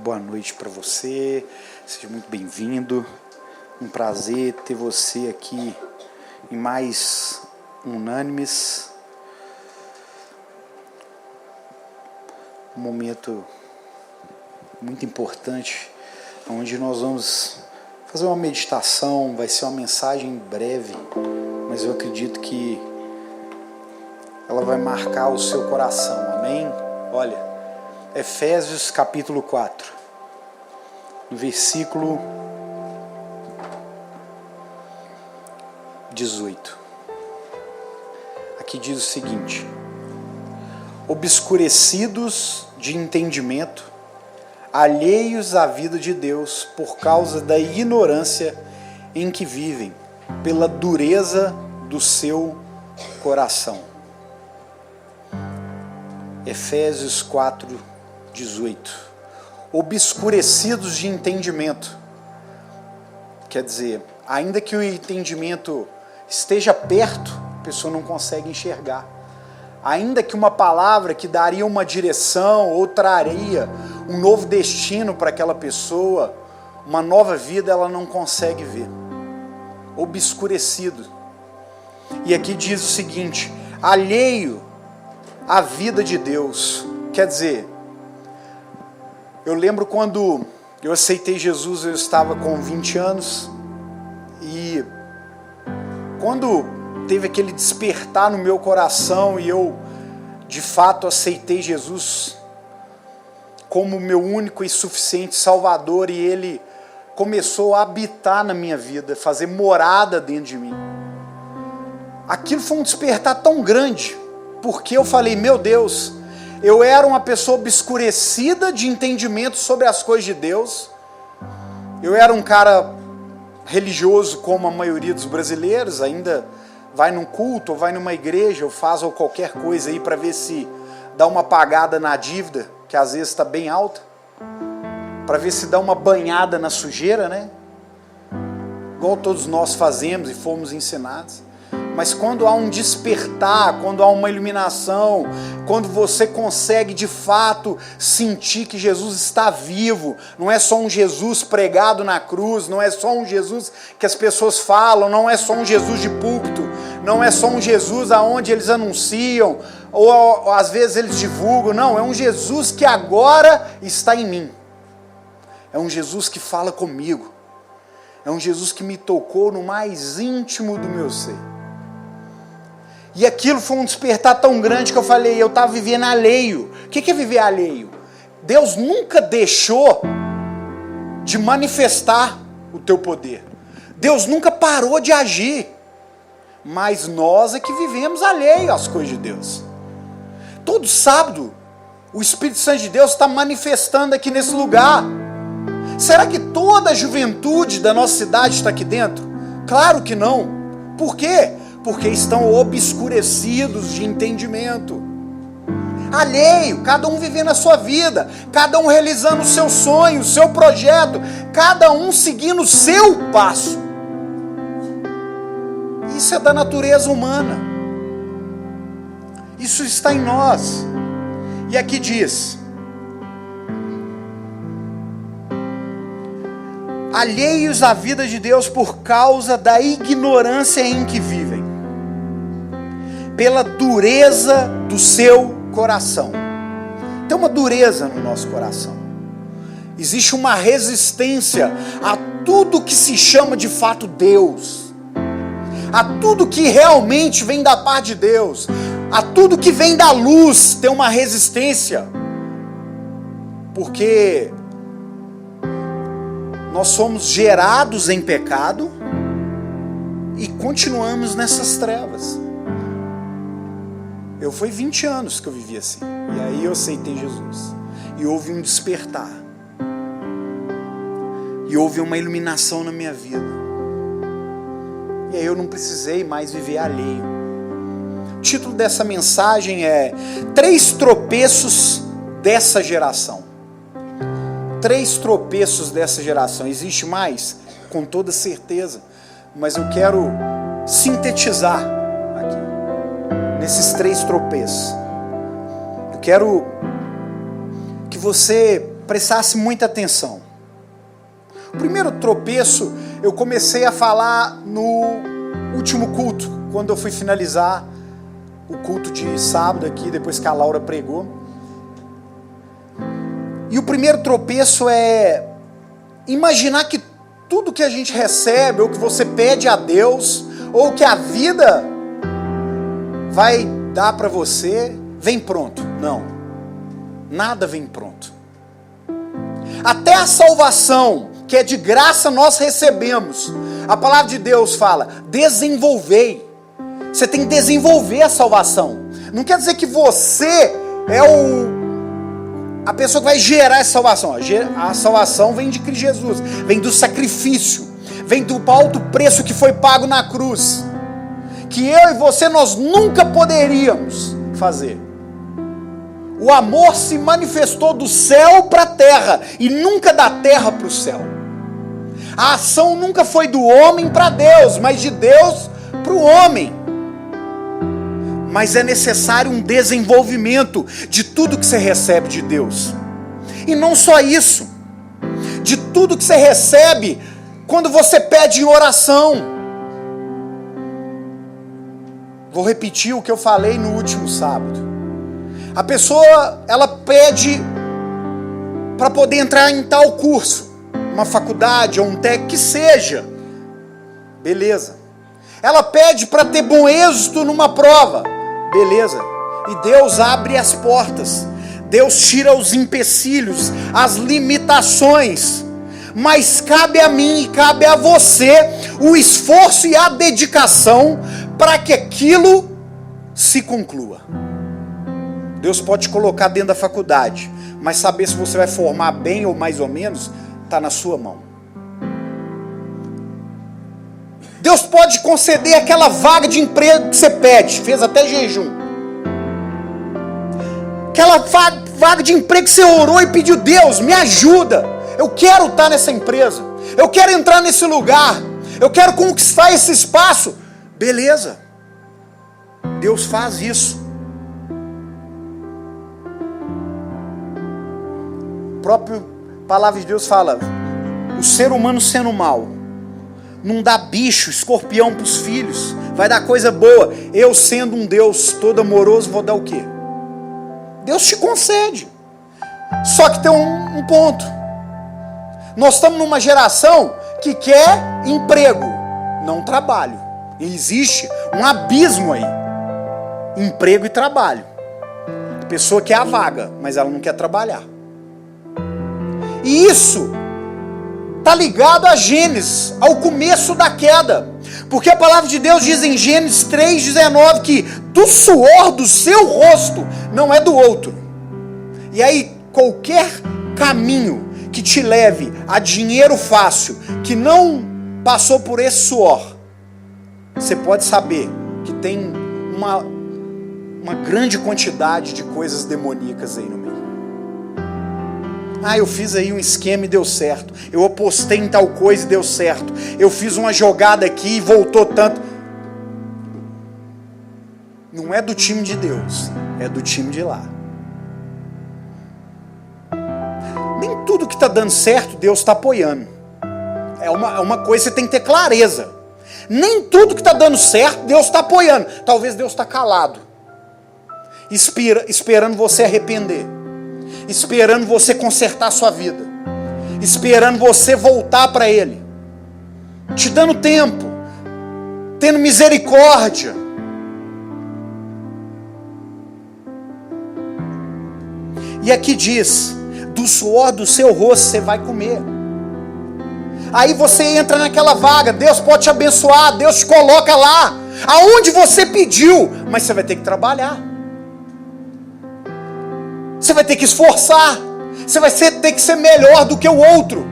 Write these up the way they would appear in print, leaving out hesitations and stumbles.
boa noite para você, seja muito bem-vindo. Um prazer ter você aqui em mais Unânimes. Um momento muito importante, onde nós vamos fazer uma meditação. Vai ser uma mensagem breve, mas eu acredito que ela vai marcar o seu coração, amém? Olha, Efésios capítulo 4, no versículo 18. Aqui diz o seguinte: obscurecidos de entendimento, alheios à vida de Deus por causa da ignorância em que vivem, pela dureza do seu coração. Efésios 4, 18. Obscurecidos de entendimento. Quer dizer, ainda que o entendimento esteja perto, a pessoa não consegue enxergar. Ainda que uma palavra que daria uma direção ou traria um novo destino para aquela pessoa, uma nova vida, ela não consegue ver. Obscurecido. E aqui diz o seguinte: alheio à vida de Deus. Quer dizer, eu lembro quando eu aceitei Jesus, eu estava com 20 anos, e quando teve aquele despertar no meu coração e eu de fato aceitei Jesus como meu único e suficiente Salvador, e Ele começou a habitar na minha vida, fazer morada dentro de mim. Aquilo foi um despertar tão grande, porque eu falei, meu Deus, eu era uma pessoa obscurecida de entendimento sobre as coisas de Deus. Eu era um cara religioso como a maioria dos brasileiros, ainda vai num culto, ou vai numa igreja, ou faz ou qualquer coisa aí para ver se dá uma apagada na dívida, que às vezes está bem alta, para ver se dá uma banhada na sujeira, né? Igual todos nós fazemos e fomos ensinados. Mas quando há um despertar, quando há uma iluminação, quando você consegue de fato sentir que Jesus está vivo, não é só um Jesus pregado na cruz, não é só um Jesus que as pessoas falam, não é só um Jesus de púlpito, não é só um Jesus aonde eles anunciam, ou às vezes eles divulgam, não, é um Jesus que agora está em mim. É um Jesus que fala comigo, é um Jesus que me tocou no mais íntimo do meu ser. E aquilo foi um despertar tão grande que eu falei, eu estava vivendo alheio. O que é viver alheio? Deus nunca deixou de manifestar o teu poder. Deus nunca parou de agir. Mas nós é que vivemos alheio às coisas de Deus. Todo sábado, o Espírito Santo de Deus está manifestando aqui nesse lugar. Será que toda a juventude da nossa cidade está aqui dentro? Claro que não. Por quê? Porque estão obscurecidos de entendimento. Alheio, cada um vivendo a sua vida, cada um realizando o seu sonho, o seu projeto, cada um seguindo o seu passo. Isso é da natureza humana. Isso está em nós. E aqui diz: alheios à vida de Deus por causa da ignorância em que vivem, pela dureza do seu coração. Tem uma dureza no nosso coração. Existe uma resistência a tudo que se chama de fato Deus, a tudo que realmente vem da parte de Deus, a tudo que vem da luz. Tem uma resistência, porque nós somos gerados em pecado e continuamos nessas trevas. Eu fui 20 anos que eu vivi assim. E aí eu aceitei Jesus. E houve um despertar. E houve uma iluminação na minha vida. E aí eu não precisei mais viver alheio. O título dessa mensagem é 3 tropeços dessa geração. 3 tropeços dessa geração. Existe mais? Com toda certeza. Mas eu quero sintetizar aqui, nesses 3 tropeços. Eu quero que você prestasse muita atenção. O primeiro tropeço eu comecei a falar no último culto, quando eu fui finalizar o culto de sábado aqui, depois que a Laura pregou. E o primeiro tropeço é imaginar que tudo que a gente recebe, ou que você pede a Deus, ou que a vida vai dar para você, vem pronto. Não, nada vem pronto. Até a salvação, que é de graça, nós recebemos. A palavra de Deus fala, desenvolvei. Você tem que desenvolver a salvação. Não quer dizer que você é a pessoa que vai gerar essa salvação. A salvação vem de Cristo Jesus, vem do sacrifício, vem do alto preço que foi pago na cruz, que eu e você, nós nunca poderíamos fazer. O amor se manifestou do céu para a terra, e nunca da terra para o céu. A ação nunca foi do homem para Deus, mas de Deus para o homem. Mas é necessário um desenvolvimento de tudo que você recebe de Deus. E não só isso, de tudo que você recebe quando você pede em oração. Vou repetir o que eu falei no último sábado. A pessoa, ela pede para poder entrar em tal curso, uma faculdade ou um técnico que seja. Beleza. Ela pede para ter bom êxito numa prova. Beleza. E Deus abre as portas. Deus tira os empecilhos, as limitações. Mas cabe a mim e cabe a você o esforço e a dedicação para que aquilo se conclua. Deus pode te colocar dentro da faculdade, mas saber se você vai formar bem ou mais ou menos, está na sua mão. Deus pode conceder aquela vaga de emprego que você pede, fez até jejum. Aquela vaga de emprego que você orou e pediu, Deus, me ajuda. Eu quero estar nessa empresa, eu quero entrar nesse lugar, eu quero conquistar esse espaço. Beleza, Deus faz isso. A própria palavra de Deus fala, o ser humano sendo mal, não dá bicho, escorpião para os filhos, vai dar coisa boa. Eu sendo um Deus todo amoroso, vou dar o quê? Deus te concede. Só que tem um ponto. Nós estamos numa geração que quer emprego, não trabalho. E existe um abismo aí. Emprego e trabalho. A pessoa quer a vaga, mas ela não quer trabalhar. E isso está ligado a Gênesis, ao começo da queda. Porque a palavra de Deus diz em Gênesis 3,19 que do suor do seu rosto não é do outro. E aí qualquer caminho que te leve a dinheiro fácil, que não passou por esse suor, você pode saber que tem uma grande quantidade de coisas demoníacas aí no meio. Eu fiz aí um esquema e deu certo. Eu apostei em tal coisa e deu certo. Eu fiz uma jogada aqui e voltou tanto. Não é do time de Deus, é do time de lá. Nem tudo que está dando certo, Deus está apoiando. É uma coisa que você tem que ter clareza. Nem tudo que está dando certo, Deus está apoiando. Talvez Deus está calado, esperando você arrepender, esperando você consertar a sua vida, esperando você voltar para Ele, te dando tempo, tendo misericórdia. E aqui diz, do suor do seu rosto você vai comer. Aí você entra naquela vaga, Deus pode te abençoar, Deus te coloca lá, aonde você pediu, mas você vai ter que trabalhar. Você vai ter que esforçar. Você vai ter que ser melhor do que o outro.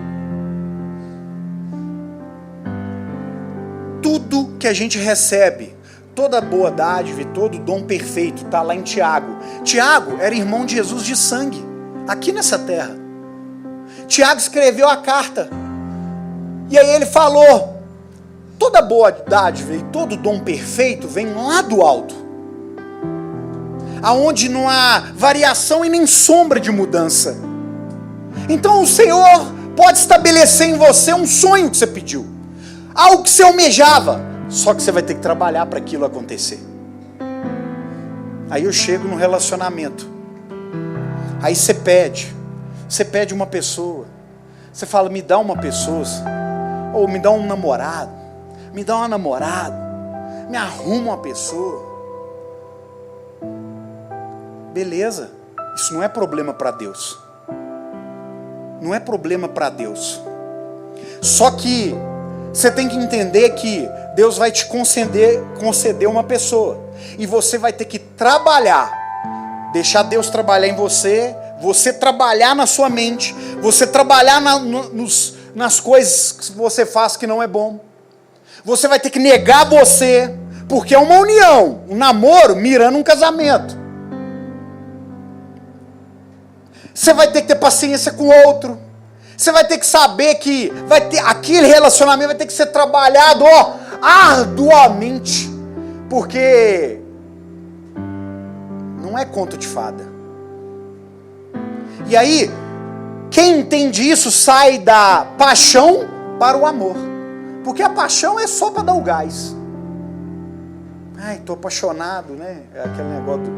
Tudo que a gente recebe, toda boa dádiva e todo dom perfeito, está lá em Tiago. Tiago era irmão de Jesus de sangue, aqui nessa terra. Tiago escreveu a carta. E aí ele falou, toda boa dádiva e todo dom perfeito vem lá do alto, aonde não há variação e nem sombra de mudança. Então o Senhor pode estabelecer em você um sonho que você pediu, algo que você almejava, só que você vai ter que trabalhar para aquilo acontecer. Aí eu chego no relacionamento, aí você pede uma pessoa, você fala, me dá uma pessoa, ou me dá um namorado, me dá uma namorada, me arruma uma pessoa. Beleza, isso não é problema para Deus. Não é problema para Deus. Só que você tem que entender que Deus vai te conceder uma pessoa. E você vai ter que trabalhar. Deixar Deus trabalhar em você. Você trabalhar na sua mente. Você trabalhar nas coisas que você faz que não é bom. Você vai ter que negar você. Porque é uma união. Um namoro mirando um casamento. Você vai ter que ter paciência com o outro. Você vai ter que saber que aquele relacionamento vai ter que ser trabalhado arduamente. Porque não é conto de fada. E aí, quem entende isso sai da paixão para o amor. Porque a paixão é só para dar o gás. Ai, estou apaixonado, né? É aquele negócio de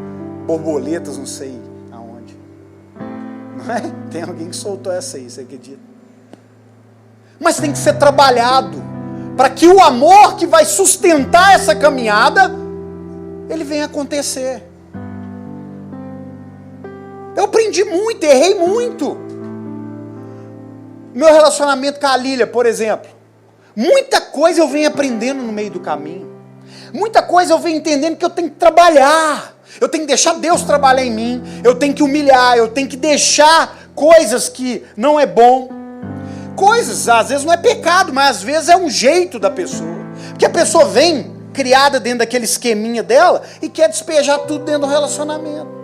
borboletas, não sei. Não é? Tem alguém que soltou essa aí, você acredita? Mas tem que ser trabalhado para que o amor que vai sustentar essa caminhada, ele venha acontecer. Eu aprendi muito, errei muito. Meu relacionamento com a Lília, por exemplo. Muita coisa eu venho aprendendo no meio do caminho. Muita coisa eu venho entendendo que eu tenho que trabalhar. Eu tenho que deixar Deus trabalhar em mim. Eu tenho que humilhar. Eu tenho que deixar coisas que não é bom. Coisas, às vezes não é pecado, mas às vezes é um jeito da pessoa. Porque a pessoa vem criada dentro daquele esqueminha dela e quer despejar tudo dentro do relacionamento.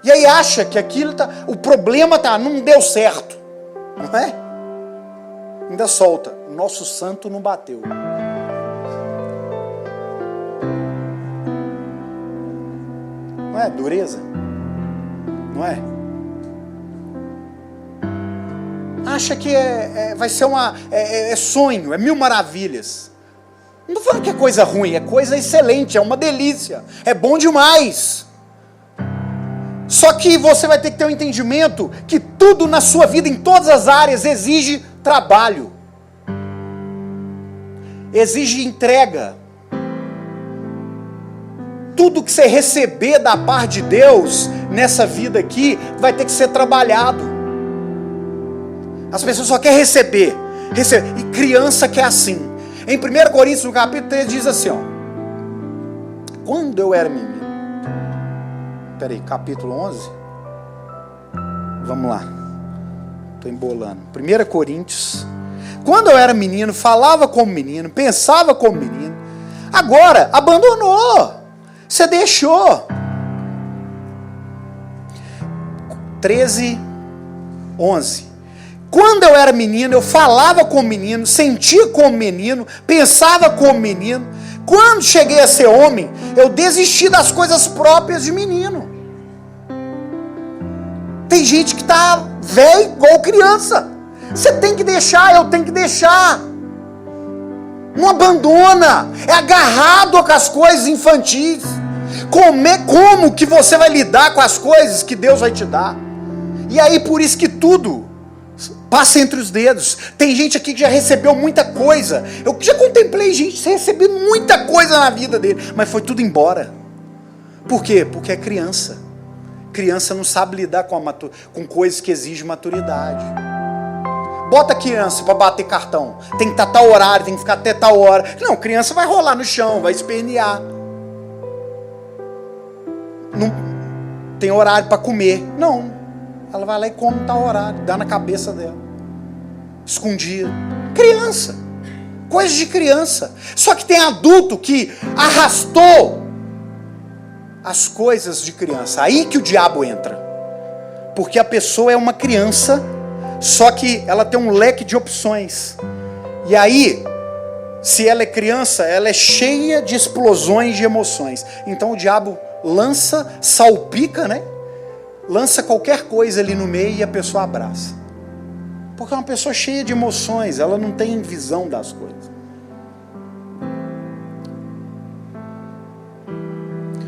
E aí acha que aquilo o problema não deu certo. Não é? Ainda solta. O nosso santo não bateu. Não é dureza? Não é? Acha que vai ser sonho, é mil maravilhas. Não estou falando que é coisa ruim, é coisa excelente, é uma delícia, é bom demais. Só que você vai ter que ter um entendimento que tudo na sua vida, em todas as áreas, exige trabalho. Exige entrega. Tudo que você receber da parte de Deus nessa vida aqui vai ter que ser trabalhado. As pessoas só querem receber. E criança quer assim. Em 1 Coríntios, no capítulo 3, diz assim, ó. Quando eu era menino. Peraí, capítulo 11? Vamos lá. Estou embolando. 1 Coríntios. Quando eu era menino, falava como menino, pensava como menino. Agora, abandonou. Você deixou. 13, 11. Quando eu era menino, eu falava como menino, sentia como menino, pensava como menino. Quando cheguei a ser homem, eu desisti das coisas próprias de menino. Tem gente que está velho igual criança. Você tem que deixar, eu tenho que deixar. Não abandona, é agarrado com as coisas infantis. Como que você vai lidar com as coisas que Deus vai te dar? E aí por isso que tudo passa entre os dedos. Tem gente aqui que já recebeu muita coisa. Eu já contemplei gente que recebeu muita coisa na vida dele, mas foi tudo embora. Por quê? Porque é criança. Criança não sabe lidar com coisas que exigem maturidade. Bota a criança para bater cartão. Tem que estar tal horário, tem que ficar até tal hora. Não, criança vai rolar no chão, vai espernear. Não tem horário para comer. Não. Ela vai lá e come tal horário. Dá na cabeça dela. Escondida. Criança. Coisa de criança. Só que tem adulto que arrastou as coisas de criança. Aí que o diabo entra. Porque a pessoa é uma criança, só que ela tem um leque de opções. E aí, se ela é criança, ela é cheia de explosões de emoções. Então o diabo lança, salpica, né? lança qualquer coisa ali no meio e a pessoa abraça. Porque é uma pessoa cheia de emoções, ela não tem visão das coisas.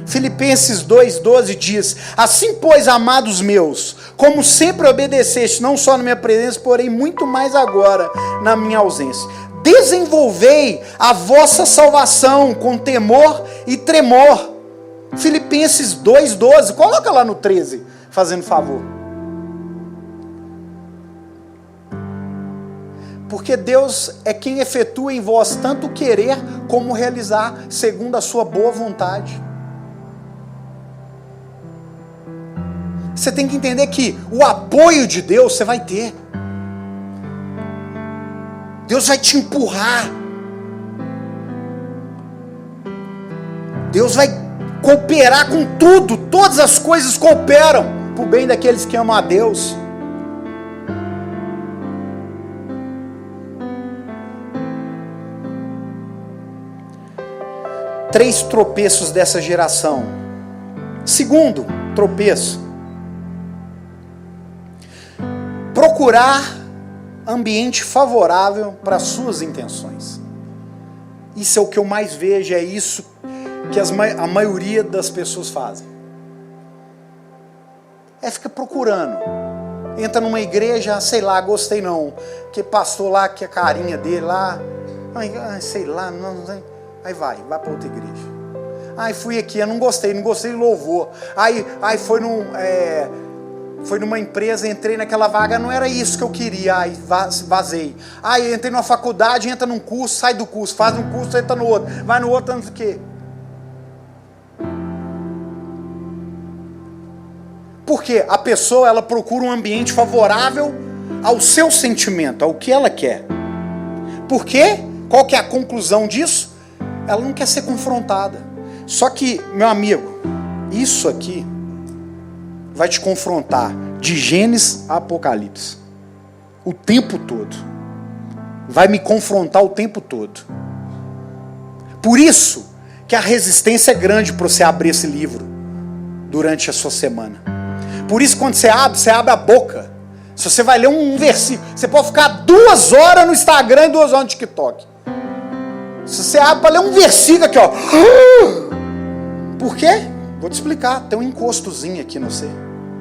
Filipenses 2,12 diz: assim, pois, amados meus, como sempre obedeceste, não só na minha presença, porém muito mais agora na minha ausência, desenvolvei a vossa salvação com temor e tremor. Filipenses 2,12, coloca lá no 13, fazendo favor. Porque Deus é quem efetua em vós tanto querer como realizar, segundo a sua boa vontade. Você tem que entender que o apoio de Deus você vai ter. Deus vai te empurrar. Deus vai cooperar com tudo. Todas as coisas cooperam para o bem daqueles que amam a Deus. Três tropeços dessa geração. Segundo tropeço: procurar ambiente favorável para as suas intenções. Isso é o que eu mais vejo, é isso que a maioria das pessoas fazem. Fica procurando. Entra numa igreja, sei lá, gostei não. Que pastor lá, que a carinha dele lá, sei lá, não sei. Aí vai para outra igreja. Fui aqui, eu não gostei de louvor. Foi numa empresa, entrei naquela vaga, não era isso que eu queria, vazei. Entrei numa faculdade, entra num curso, sai do curso, faz um curso, entra no outro, vai no outro, não sei o quê. Porque a pessoa, ela procura um ambiente favorável ao seu sentimento, ao que ela quer. Por quê? Qual que é a conclusão disso? Ela não quer ser confrontada. Só que, meu amigo, isso aqui vai te confrontar de Gênesis a Apocalipse. O tempo todo. Vai me confrontar o tempo todo. Por isso que a resistência é grande para você abrir esse livro durante a sua semana. Por isso, quando você abre a boca. Se você vai ler um versículo, você pode ficar 2 horas no Instagram e 2 horas no TikTok. Se você abre para ler um versículo aqui, ó. Por quê? Vou te explicar. Tem um encostozinho aqui no você.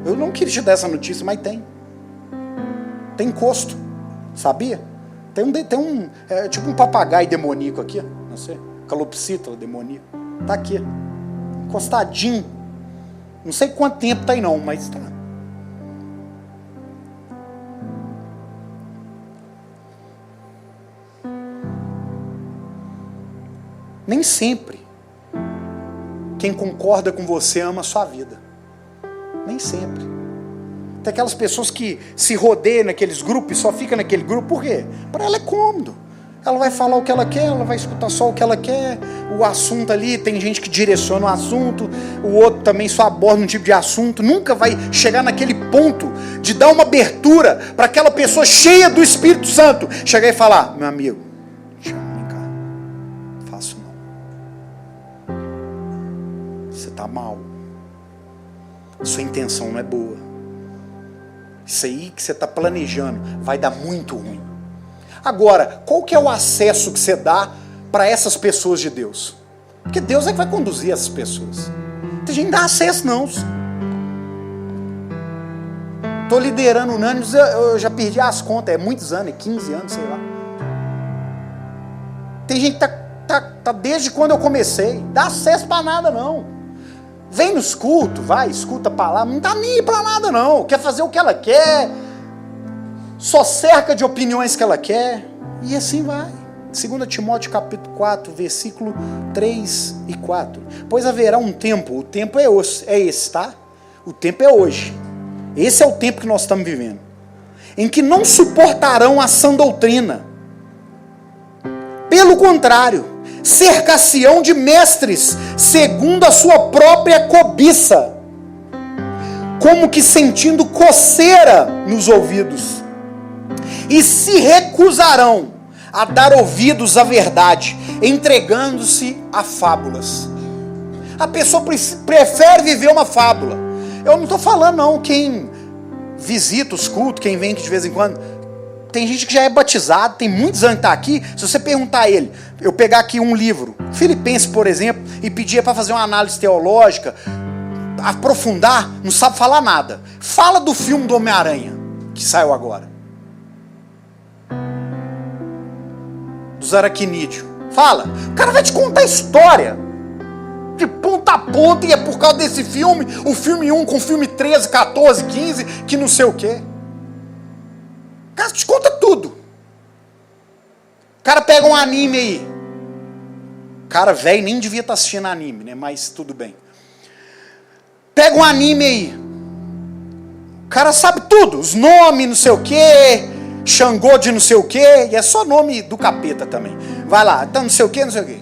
Eu não queria te dar essa notícia, mas tem. Tem encosto. Sabia? Tem tipo um papagaio demoníaco aqui, não sei. Calopsita demoníaco. Tá aqui. Encostadinho. Não sei quanto tempo tá aí não, mas tá. Nem sempre quem concorda com você ama a sua vida. Nem sempre. Tem aquelas pessoas que se rodeiam naqueles grupos e só fica naquele grupo. Por quê? Para ela é cômodo. Ela vai falar o que ela quer, ela vai escutar só o que ela quer. O assunto ali, tem gente que direciona o assunto, o outro também só aborda um tipo de assunto. Nunca vai chegar naquele ponto de dar uma abertura para aquela pessoa cheia do Espírito Santo chegar e falar: meu amigo, vem cá, não faço não. Você está mal. Sua intenção não é boa. Isso aí que você está planejando vai dar muito ruim. Agora, qual que é o acesso que você dá para essas pessoas de Deus? Porque Deus é que vai conduzir essas pessoas. Tem gente que não dá acesso não. Estou liderando unânimes, eu já perdi as contas, é muitos anos, é 15 anos, sei lá. Tem gente que tá desde quando eu comecei, dá acesso para nada não. Vem nos cultos, vai, escuta a palavra, não tá nem para nada não, quer fazer o que ela quer, só cerca de opiniões que ela quer, e assim vai. 2 Timóteo capítulo 4, versículo 3 e 4. Pois haverá um tempo, o tempo é esse, tá? O tempo é hoje. Esse é o tempo que nós estamos vivendo. Em que não suportarão a sã doutrina. Pelo contrário, cercar-se-ão de mestres, segundo a sua própria cobiça, como que sentindo coceira nos ouvidos. E se recusarão a dar ouvidos à verdade, entregando-se a fábulas. A pessoa prefere viver uma fábula. Eu não estou falando não, quem visita os cultos, quem vem aqui de vez em quando, tem gente que já é batizado, tem muitos anos que está aqui. Se você perguntar a ele, eu pegar aqui um livro, Filipenses, por exemplo, e pedir para fazer uma análise teológica, aprofundar, não sabe falar nada. Fala do filme do Homem-Aranha, que saiu agora. Dos aracnídeos. Fala. O cara vai te contar a história de ponta a ponta, e é por causa desse filme, o filme 1 com o filme 13, 14, 15, que não sei o quê. O cara te conta tudo. O cara pega um anime aí. O cara velho nem devia estar assistindo anime, né? Mas tudo bem. Pega um anime aí. O cara sabe tudo. Os nomes, não sei o quê. Xangô de não sei o quê. E é só nome do capeta também. Vai lá. Então não sei o quê, não sei o quê.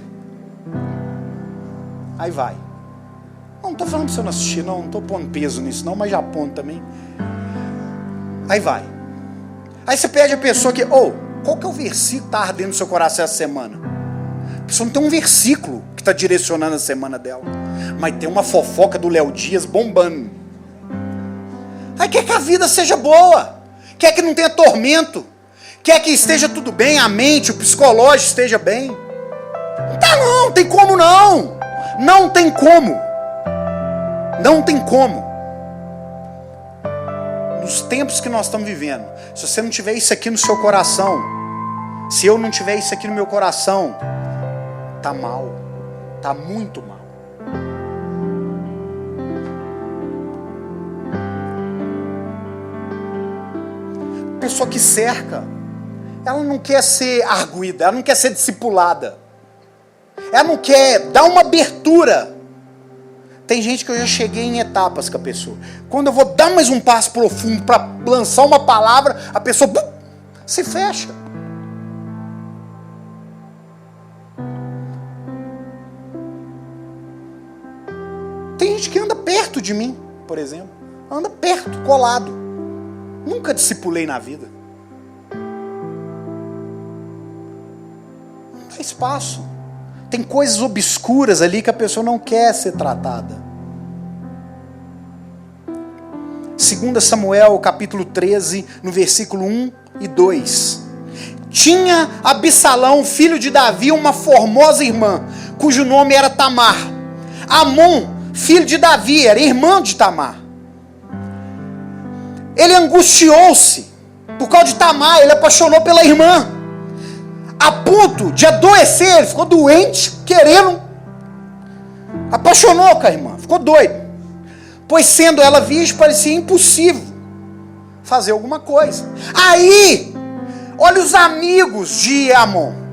Aí vai. Não estou falando para você não assistir, não estou pondo peso nisso, não, mas já pondo também. Aí vai. Aí você pede a pessoa que, qual que é o versículo que está ardendo no seu coração essa semana? A pessoa não tem um versículo que está direcionando a semana dela, mas tem uma fofoca do Léo Dias bombando. Aí quer que a vida seja boa, quer que não tenha tormento, quer que esteja tudo bem, a mente, o psicológico esteja bem. Não tá não, tem como não. Não tem como. Não tem como. Nos tempos que nós estamos vivendo, se você não tiver isso aqui no seu coração, se eu não tiver isso aqui no meu coração, tá mal. Tá muito mal. A pessoa que cerca, ela não quer ser arguida, ela não quer ser discipulada. Ela não quer dar uma abertura. Tem gente que eu já cheguei em etapas com a pessoa. Quando eu vou dar mais um passo profundo para lançar uma palavra, a pessoa se fecha. Tem gente que anda perto de mim, por exemplo. Anda perto, colado. Nunca discipulei na vida. Não dá espaço. Tem coisas obscuras ali que a pessoa não quer ser tratada. 2 Samuel, capítulo 13, no versículo 1 e 2. Tinha Absalão, filho de Davi, uma formosa irmã, cujo nome era Tamar. Amon, filho de Davi, era irmão de Tamar. Ele angustiou-se por causa de Tamar, ele apaixonou pela irmã. A ponto de adoecer, ele ficou doente, querendo. Apaixonou com a irmã, ficou doido. Pois sendo ela virgem, parecia impossível fazer alguma coisa. Aí, olha os amigos de Amon.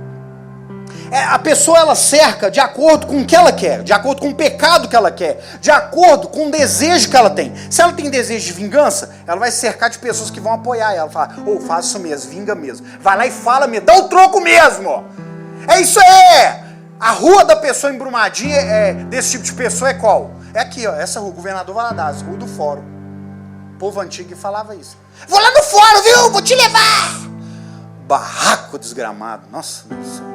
A pessoa, ela cerca de acordo com o que ela quer, de acordo com o pecado que ela quer, de acordo com o desejo que ela tem. Se ela tem desejo de vingança, ela vai cercar de pessoas que vão apoiar ela. Fala, faz isso mesmo, vinga mesmo. Vai lá e fala mesmo, dá o troco mesmo. É isso aí. A rua da pessoa em Brumadinho, desse tipo de pessoa é qual? É aqui, ó, essa rua, Governador Valadares, rua do Fórum. O povo antigo falava isso. Vou lá no Fórum, viu? Vou te levar. Barraco desgramado. Nossa, Deus do céu.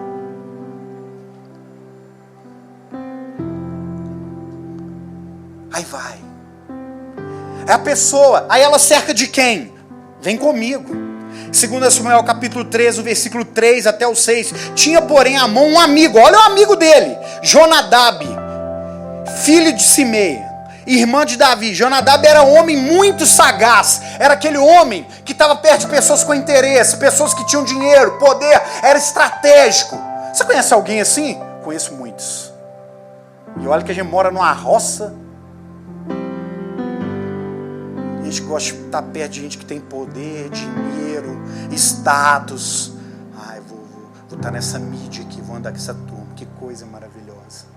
Aí vai. É a pessoa. Aí ela cerca de quem? Vem comigo. 2 Samuel capítulo 13, o versículo 3 até o 6. Tinha, porém, Amon um amigo. Olha o amigo dele. Jonadab, filho de Simei, irmã de Davi. Jonadab era um homem muito sagaz. Era aquele homem que estava perto de pessoas com interesse, pessoas que tinham dinheiro, poder. Era estratégico. Você conhece alguém assim? Conheço muitos. E olha que a gente mora numa roça. A gente gosta de estar perto de gente que tem poder, dinheiro, status. Ai, vou estar nessa mídia aqui, vou andar com essa turma. Que coisa maravilhosa.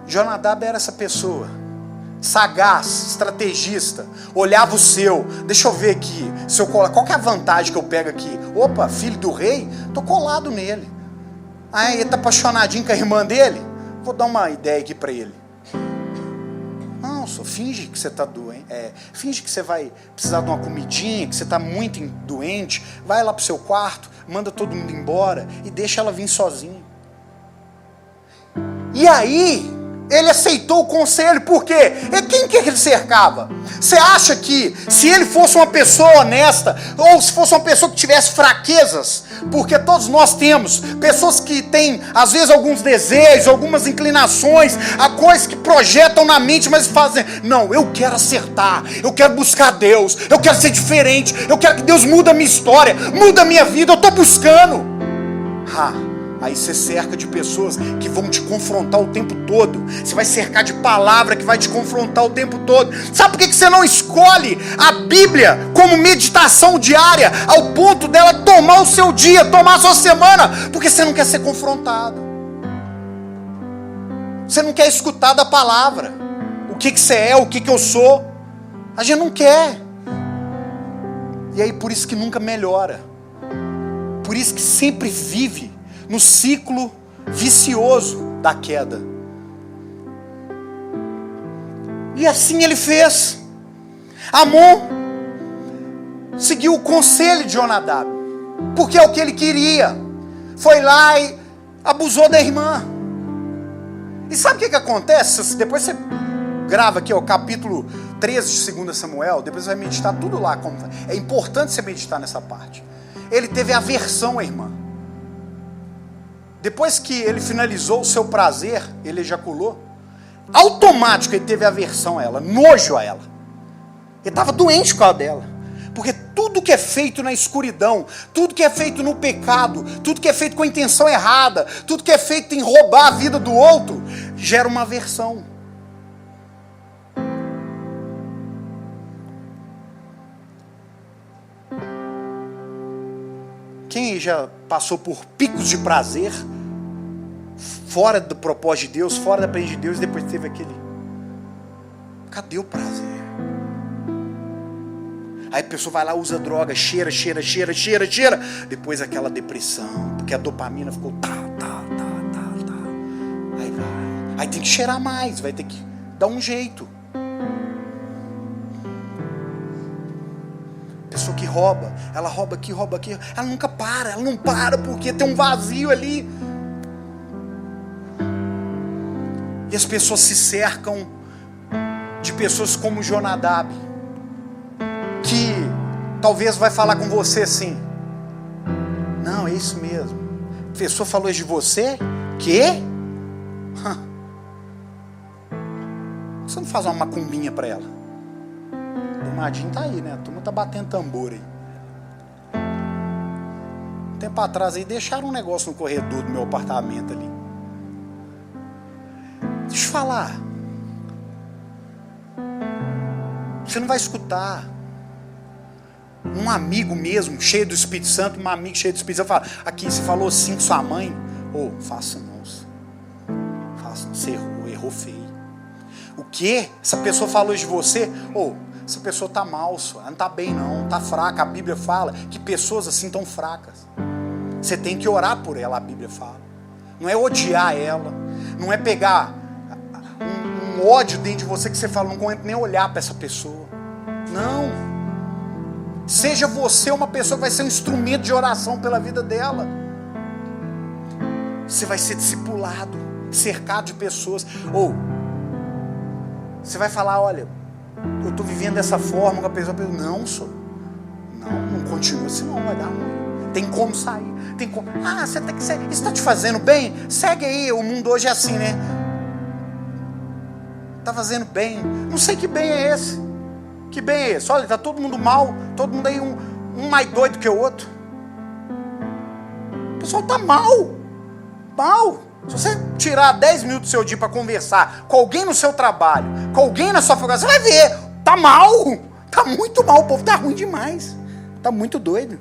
Jonadab era essa pessoa. Sagaz, estrategista. Olhava o seu. Deixa eu ver aqui. Se eu colar, qual que é a vantagem que eu pego aqui? Opa, filho do rei? Estou colado nele. Ah, ele está apaixonadinho com a irmã dele? Vou dar uma ideia aqui para ele. Não, só finge que você está doente. Finge que você vai precisar de uma comidinha, que você está muito doente. Vai lá para o seu quarto, manda todo mundo embora e deixa ela vir sozinha. E aí, ele aceitou o conselho, por quê? E quem que ele cercava? Você acha que se ele fosse uma pessoa honesta, ou se fosse uma pessoa que tivesse fraquezas, porque todos nós temos, pessoas que têm, às vezes, alguns desejos, algumas inclinações, há coisas que projetam na mente, mas fazem, não, eu quero acertar, eu quero buscar Deus, eu quero ser diferente, eu quero que Deus mude a minha história, mude a minha vida, eu estou buscando. Aí você cerca de pessoas que vão te confrontar o tempo todo. Você vai cercar de palavra que vai te confrontar o tempo todo. Sabe por que você não escolhe a Bíblia como meditação diária, ao ponto dela tomar o seu dia, tomar a sua semana? Porque você não quer ser confrontado. Você não quer escutar da palavra. O que você é, o que eu sou. A gente não quer. E aí por isso que nunca melhora. Por isso que sempre vive no ciclo vicioso da queda. E assim ele fez. Amon seguiu o conselho de Jonadab, porque é o que ele queria. Foi lá e abusou da irmã. E sabe o que acontece? Depois você grava aqui, capítulo 13 de 2 Samuel, depois você vai meditar tudo lá. É importante você meditar nessa parte. Ele teve aversão à irmã. Depois que ele finalizou o seu prazer, ele ejaculou, automático ele teve aversão a ela, nojo a ela. Ele estava doente com a dela. Porque tudo que é feito na escuridão, tudo que é feito no pecado, tudo que é feito com a intenção errada, tudo que é feito em roubar a vida do outro, gera uma aversão. Quem já passou por picos de prazer, fora do propósito de Deus, fora da presença de Deus, e depois teve aquele, cadê o prazer? Aí a pessoa vai lá, usa droga, cheira, depois aquela depressão, porque a dopamina ficou aí vai, aí tem que cheirar mais, vai ter que dar um jeito. Pessoa que rouba, ela rouba aqui, ela nunca para, ela não para porque tem um vazio ali. E as pessoas se cercam de pessoas como Jonadab, que talvez vai falar com você assim, não, é isso mesmo, a pessoa falou isso de você, quê? Você não faz uma macumbinha para ela? O Madinho tá aí, né? A turma tá batendo tambor aí. Um tempo atrás aí, deixaram um negócio no corredor do meu apartamento ali. Deixa eu falar. Você não vai escutar. Um amigo mesmo, cheio do Espírito Santo, uma amiga cheia do Espírito Santo, fala, aqui, você falou assim com sua mãe? Faça não. Faça, você errou feio. O quê? Essa pessoa falou de você? Essa pessoa está mal, ela não está bem não, está fraca. A Bíblia fala que pessoas assim estão fracas. Você tem que orar por ela, a Bíblia fala. Não é odiar ela, não é pegar um ódio dentro de você que você fala, não aguento nem olhar para essa pessoa. Não. Seja você uma pessoa que vai ser um instrumento de oração pela vida dela. Você vai ser discipulado, cercado de pessoas. Você vai falar, olha, eu estou vivendo dessa forma, com a pessoa, não continua assim, não vai dar ruim. Tem como sair, tem como. Você tem que ser, isso está te fazendo bem? Segue aí, o mundo hoje é assim, né? Está fazendo bem. Não sei que bem é esse. Que bem é esse? Olha, está todo mundo mal, todo mundo aí um mais doido que o outro. O pessoal está mal. Se você tirar 10 minutos do seu dia para conversar com alguém no seu trabalho, com alguém na sua faculdade, você vai ver, tá mal, tá muito mal, o povo tá ruim demais, tá muito doido.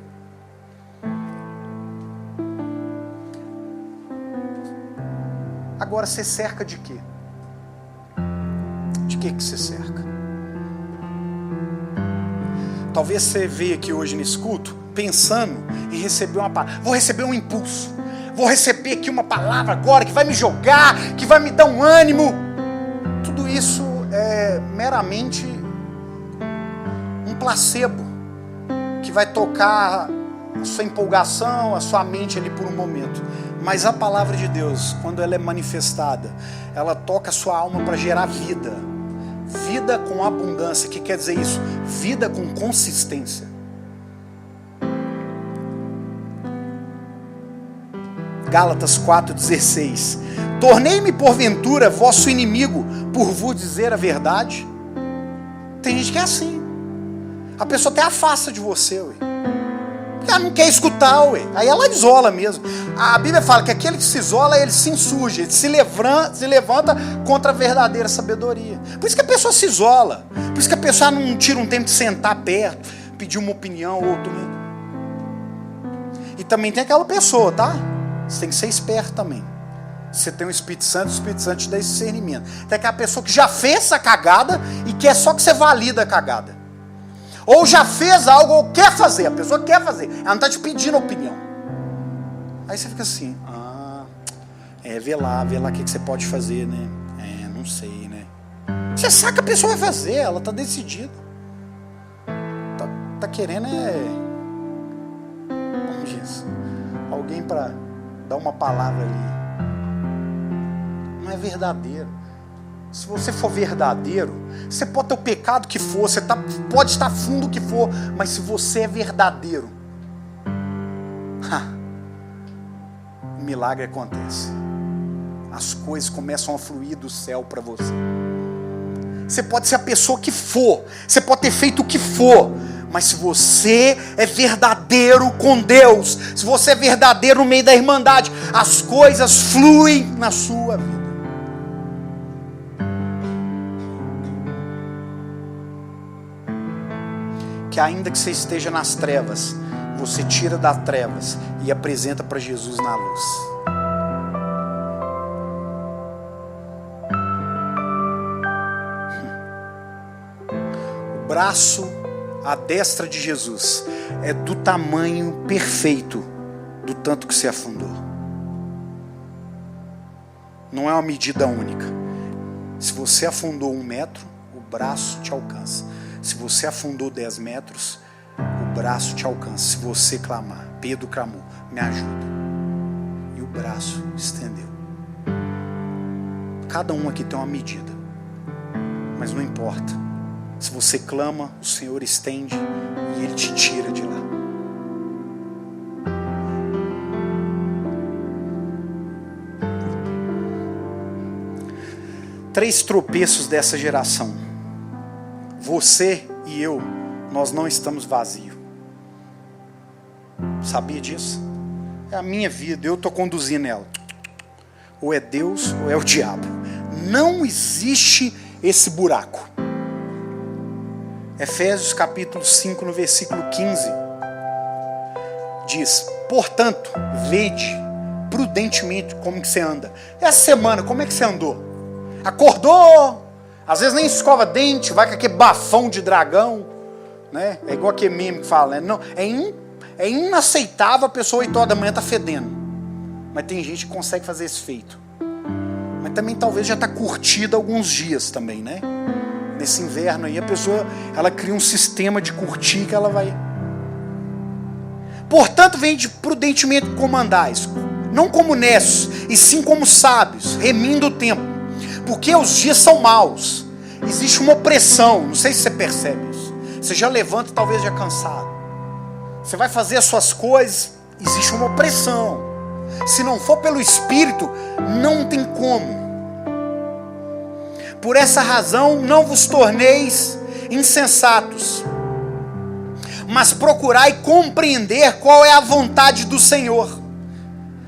Agora você cerca de quê? De que você cerca? Talvez você veio aqui hoje nesse culto pensando em receber uma palavra, vou receber um impulso. Vou receber aqui uma palavra agora que vai me jogar, que vai me dar um ânimo. Tudo isso é meramente um placebo que vai tocar a sua empolgação, a sua mente ali por um momento. Mas a palavra de Deus, quando ela é manifestada, ela toca a sua alma para gerar vida. Vida com abundância. O que quer dizer isso? Vida com consistência. Gálatas 4,16. Tornei-me porventura vosso inimigo por vos dizer a verdade? Tem gente que é assim. A pessoa até afasta de você, ué. Ela não quer escutar, ué. Aí ela isola mesmo. A Bíblia fala que aquele que se isola, ele se insurge, ele se levanta contra a verdadeira sabedoria. Por isso que a pessoa se isola. Por isso que a pessoa não tira um tempo de sentar perto, pedir uma opinião ou outra. E também tem aquela pessoa, tá? Você tem que ser esperto também. Você tem o Espírito Santo te dá esse discernimento. Tem aquela pessoa que já fez essa cagada e quer só que você valida a cagada. Ou já fez algo ou quer fazer. A pessoa quer fazer. Ela não está te pedindo opinião. Aí você fica assim, vê lá o que você pode fazer, né? Não sei, né? Você sabe que a pessoa vai fazer, ela está decidida. Tá querendo como diz, alguém para dar uma palavra ali. Não é verdadeiro. Se você for verdadeiro, você pode ter o pecado que for, você pode estar fundo que for, mas se você é verdadeiro, o milagre acontece. As coisas começam a fluir do céu para você. Você pode ser a pessoa que for, você pode ter feito o que for, mas se você é verdadeiro com Deus, se você é verdadeiro no meio da irmandade, as coisas fluem na sua vida. Que ainda que você esteja nas trevas, você tira das trevas e apresenta para Jesus na luz. O braço, a destra de Jesus é do tamanho perfeito do tanto que você afundou. Não é uma medida única. Se você afundou 1 metro, o braço te alcança. Se você afundou 10 metros, o braço te alcança. Se você clamar, Pedro clamou, me ajuda. E o braço estendeu. Cada um aqui tem uma medida. Mas não importa. Se você clama, o Senhor estende e Ele te tira de lá. Três tropeços dessa geração. Você e eu, nós não estamos vazios. Sabia disso? É a minha vida, eu estou conduzindo ela. Ou é Deus ou é o diabo. Não existe esse buraco. Efésios capítulo 5, no versículo 15, diz: portanto, vede prudentemente como que você anda. Essa semana, como é que você andou? Acordou? Às vezes nem escova dente, vai com aquele bafão de dragão, né? É igual aquele meme que fala, né? Não, é inaceitável a pessoa 8 horas da manhã tá fedendo. Mas tem gente que consegue fazer esse feito. Mas também talvez já está curtida alguns dias também, né? Nesse inverno aí a pessoa, ela cria um sistema de curtir que ela vai. Portanto, vende prudentemente como andais, não como necios, e sim como sábios, remindo o tempo. Porque os dias são maus. Existe uma opressão. Não sei se você percebe isso. Você já levanta talvez já cansado. Você vai fazer as suas coisas. Existe uma opressão. Se não for pelo Espírito, não tem como. Por essa razão não vos torneis insensatos, mas procurai compreender qual é a vontade do Senhor.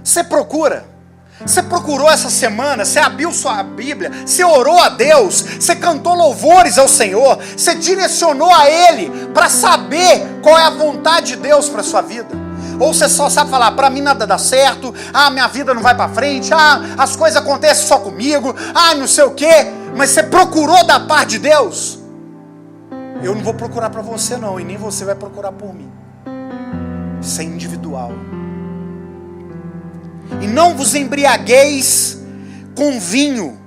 Você procura? Você procurou essa semana? Você abriu sua Bíblia? Você orou a Deus? Você cantou louvores ao Senhor? Você direcionou a Ele para saber qual é a vontade de Deus para a sua vida? Ou você só sabe falar, para mim nada dá certo, minha vida não vai para frente, as coisas acontecem só comigo, não sei o quê, mas você procurou da parte de Deus? Eu não vou procurar para você não, e nem você vai procurar por mim. Isso é individual. E não vos embriagueis com vinho,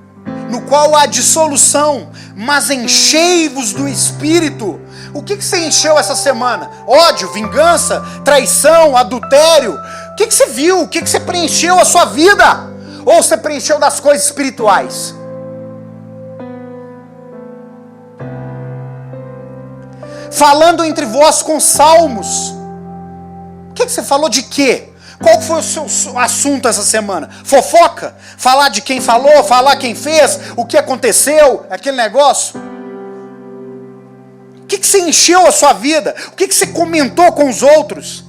no qual há dissolução, mas enchei-vos do Espírito. O que você encheu essa semana? Ódio, vingança, traição, adultério. O que você viu? O que você preencheu a sua vida? Ou você preencheu das coisas espirituais? Falando entre vós com salmos. O que você falou de quê? Qual foi o seu assunto essa semana? Fofoca? Falar de quem falou? Falar quem fez? O que aconteceu? Aquele negócio? O que você encheu a sua vida? O que você comentou com os outros?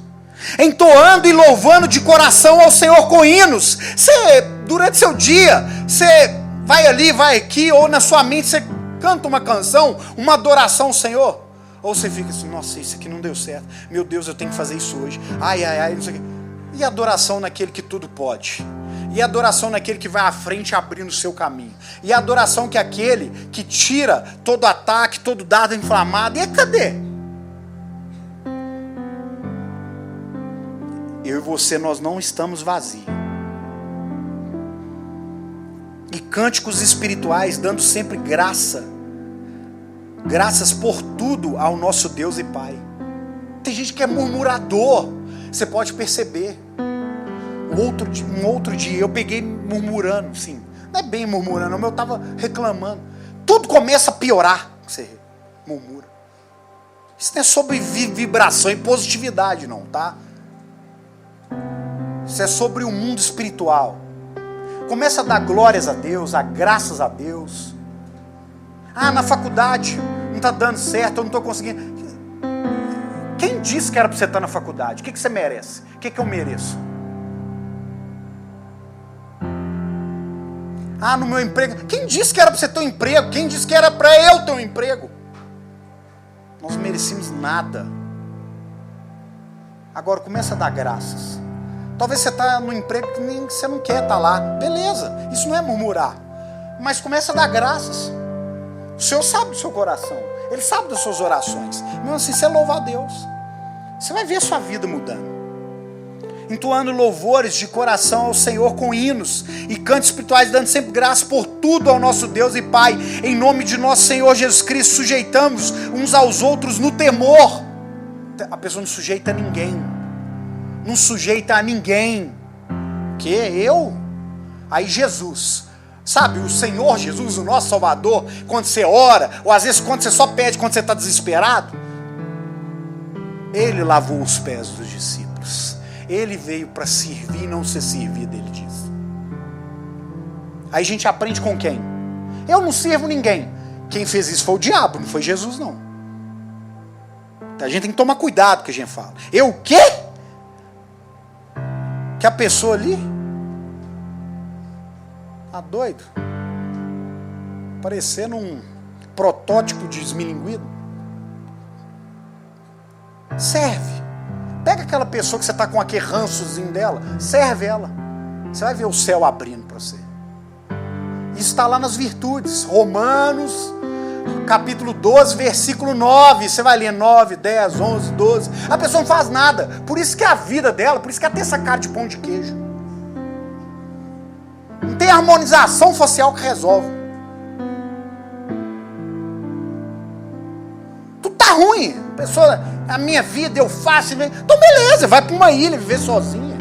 Entoando e louvando de coração ao Senhor com hinos. Você, durante seu dia, você vai ali, vai aqui, ou na sua mente você canta uma canção, uma adoração ao Senhor. Ou você fica assim, nossa, isso aqui não deu certo. Meu Deus, eu tenho que fazer isso hoje. Ai, não sei o quê. E adoração naquele que tudo pode. E adoração naquele que vai à frente abrindo o seu caminho. E adoração que é aquele que tira todo ataque, todo dardo inflamado. E cadê? Eu e você, nós não estamos vazios. E cânticos espirituais dando sempre graças por tudo ao nosso Deus e Pai. Tem gente que é murmurador, você pode perceber. Um outro dia eu peguei murmurando, sim. Não é bem murmurando, mas eu estava reclamando. Tudo começa a piorar, você murmura. Isso não é sobre vibração e positividade não, tá? Isso é sobre o mundo espiritual. Começa a dar glórias a Deus, a graças a Deus. Ah, na faculdade não está dando certo, eu não estou conseguindo. Quem disse que era para você estar na faculdade? O que você merece? O que eu mereço? Ah, no meu emprego. Quem disse que era para você ter um emprego? Quem disse que era para eu ter um emprego? Nós não merecemos nada. Agora começa a dar graças. Talvez você está no emprego que nem você não quer estar lá. Beleza, isso não é murmurar. Mas começa a dar graças. O Senhor sabe do seu coração. Ele sabe das suas orações. Mesmo assim, você louva a Deus. Você vai ver a sua vida mudando. Entoando louvores de coração ao Senhor com hinos e cantos espirituais, dando sempre graça por tudo ao nosso Deus e Pai. Em nome de nosso Senhor Jesus Cristo, sujeitamos uns aos outros no temor. A pessoa não sujeita a ninguém. Não sujeita a ninguém. Que? Eu? Aí Jesus, sabe, o Senhor Jesus, o nosso Salvador, quando você ora, ou às vezes quando você só pede, quando você está desesperado, Ele lavou os pés dos discípulos. Ele veio para servir e não ser servido, ele diz. Aí a gente aprende com quem? Eu não sirvo ninguém. Quem fez isso foi o diabo, não foi Jesus não. Então a gente tem que tomar cuidado com o que a gente fala. Eu o quê? Que a pessoa ali tá doido? Parecendo um protótipo de esmilinguido. Serve. Pega aquela pessoa que você está com aquele rançozinho dela, serve ela. Você vai ver o céu abrindo para você. Isso está lá nas virtudes. Romanos, capítulo 12, versículo 9. Você vai ler 9, 10, 11, 12. A pessoa não faz nada. Por isso que a vida dela, por isso que ela tem essa cara de pão de queijo. Não tem harmonização facial que resolve. Tudo tá ruim. A pessoa, a minha vida eu faço. Então beleza, vai para uma ilha viver sozinha.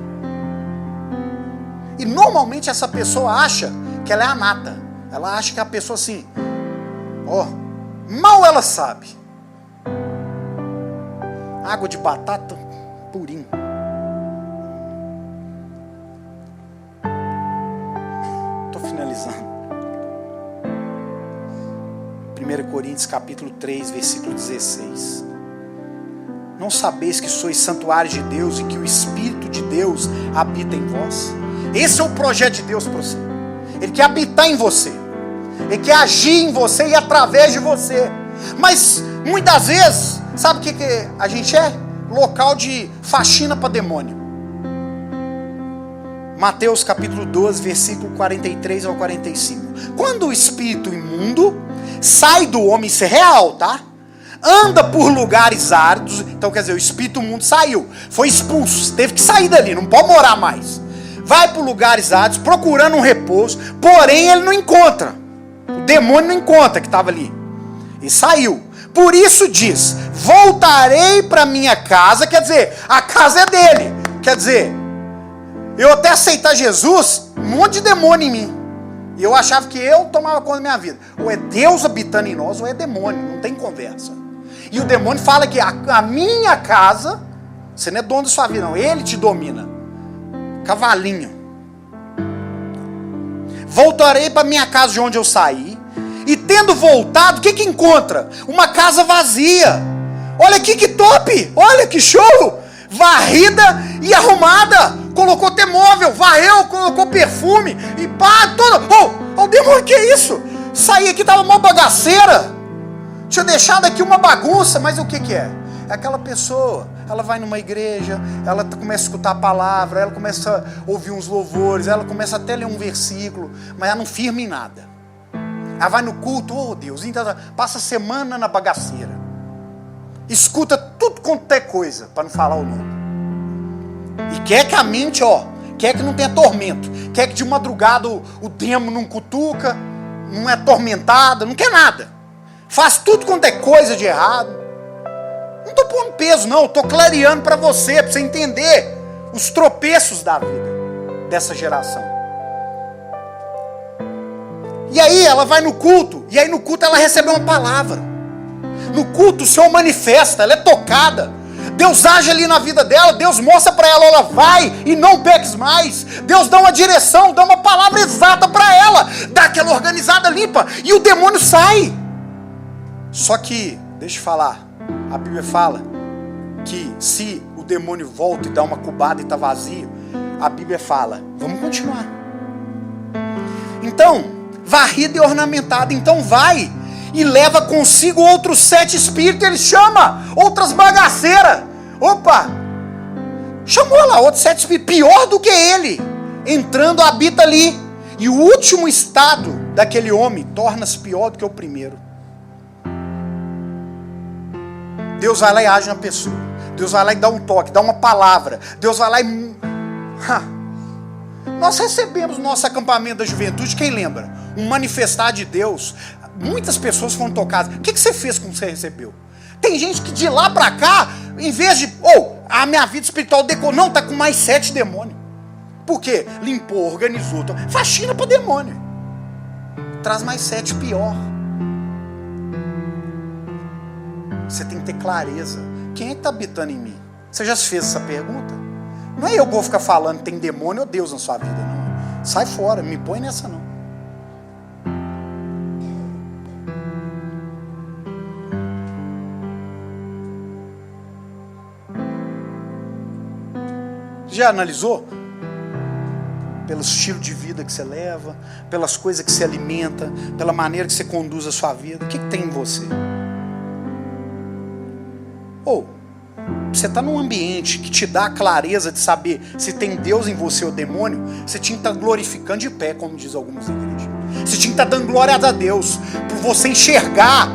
E normalmente essa pessoa acha que ela é a nata. Ela acha que a pessoa assim, mal ela sabe. Água de batata purinho. Estou finalizando. 1 Coríntios capítulo 3, versículo 16. Não sabeis que sois santuário de Deus e que o Espírito de Deus habita em vós? Esse é o projeto de Deus para você. Ele quer habitar em você. Ele quer agir em você e através de você. Mas, muitas vezes, sabe o que a gente é? Local de faxina para demônio. Mateus capítulo 12, versículo 43 ao 45. Quando o espírito imundo sai do homem, isso é real, tá? Anda por lugares áridos. Então quer dizer, o espírito imundo saiu, foi expulso, teve que sair dali, não pode morar mais. Vai por lugares áridos, procurando um repouso, porém ele não encontra. O demônio não encontra que estava ali. E saiu. Por isso diz, voltarei para minha casa, quer dizer, a casa é dele. Quer dizer, eu até aceitar Jesus, um monte de demônio em mim. E eu achava que eu tomava conta da minha vida. Ou é Deus habitando em nós, ou é demônio, não tem conversa. E o demônio fala que a minha casa, você não é dono da sua vida não, ele te domina. Cavalinho. Voltarei para minha casa de onde eu saí, e tendo voltado, o que encontra? Uma casa vazia. Olha aqui que top, olha que show. Varrida e arrumada. Colocou até móvel, varreu, colocou perfume. E pá, tudo. O demônio, que é isso? Saí aqui, tava uma bagaceira. Tinha deixado aqui uma bagunça. Mas o que é? É aquela pessoa, ela vai numa igreja, ela começa a escutar a palavra, ela começa a ouvir uns louvores, ela começa até a ler um versículo, mas ela não firma em nada. Ela vai no culto, oh Deus, então passa a semana na bagaceira. Escuta tudo quanto é coisa, para não falar o nome. E quer que a mente, quer que não tenha tormento. Quer que de madrugada o demônio não cutuca, não é atormentada, não quer nada. Faz tudo quanto é coisa de errado. Não estou pondo peso não, estou clareando para você entender os tropeços da vida dessa geração. E aí ela vai no culto, e aí no culto ela recebe uma palavra. No culto o Senhor manifesta, ela é tocada. Deus age ali na vida dela, Deus mostra para ela, vai e não peques mais. Deus dá uma direção, dá uma palavra exata para ela, dá aquela organizada limpa, e o demônio sai. Só que, deixa eu falar, a Bíblia fala que se o demônio volta e dá uma cubada e está vazio, a Bíblia fala, vamos continuar. Então, varrida e ornamentada, então vai e leva consigo outros 7 espíritos, ele chama outras bagaceiras. Opa! Chamou lá outros 7 espíritos, pior do que ele, entrando, habita ali. E o último estado daquele homem torna-se pior do que o primeiro. Deus vai lá e age na pessoa. Deus vai lá e dá um toque, dá uma palavra. Deus vai lá e... Nós recebemos no nosso acampamento da juventude, quem lembra? Um manifestar de Deus. Muitas pessoas foram tocadas. O que você fez com o que você recebeu? Tem gente que de lá pra cá, em vez de... a minha vida espiritual decorou. Não, tá com mais 7 demônios. Por quê? Limpou, organizou. Faxina para demônio. Traz mais 7 pior. Você tem que ter clareza. Quem é que está habitando em mim? Você já se fez essa pergunta? Não é eu que vou ficar falando que tem demônio ou Deus na sua vida, não. Sai fora, me põe nessa não. Já analisou? Pelo estilo de vida que você leva, pelas coisas que você alimenta, pela maneira que você conduz a sua vida. O que tem em você? Você está num ambiente que te dá a clareza de saber se tem Deus em você ou demônio, você tinha que estar glorificando de pé, como diz algumas igrejas. Você tinha que estar dando glória a Deus, por você enxergar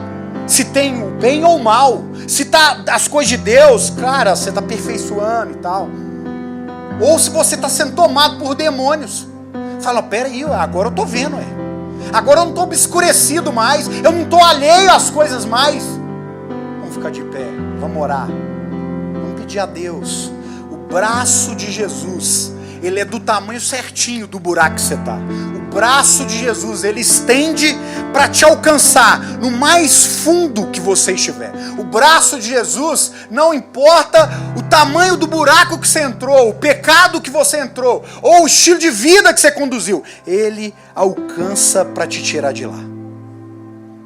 se tem o bem ou o mal, se está as coisas de Deus, cara, você está aperfeiçoando e tal. Ou se você está sendo tomado por demônios. Fala, peraí, agora eu estou vendo, agora eu não estou obscurecido mais, eu não estou alheio às coisas mais. Vamos ficar de pé, vamos orar. Vamos pedir a Deus. O braço de Jesus, ele é do tamanho certinho do buraco que você está. O braço de Jesus, ele estende para te alcançar no mais fundo que você estiver. O braço de Jesus, não importa o tamanho do buraco que você entrou, o pecado que você entrou, ou o estilo de vida que você conduziu, ele alcança para te tirar de lá.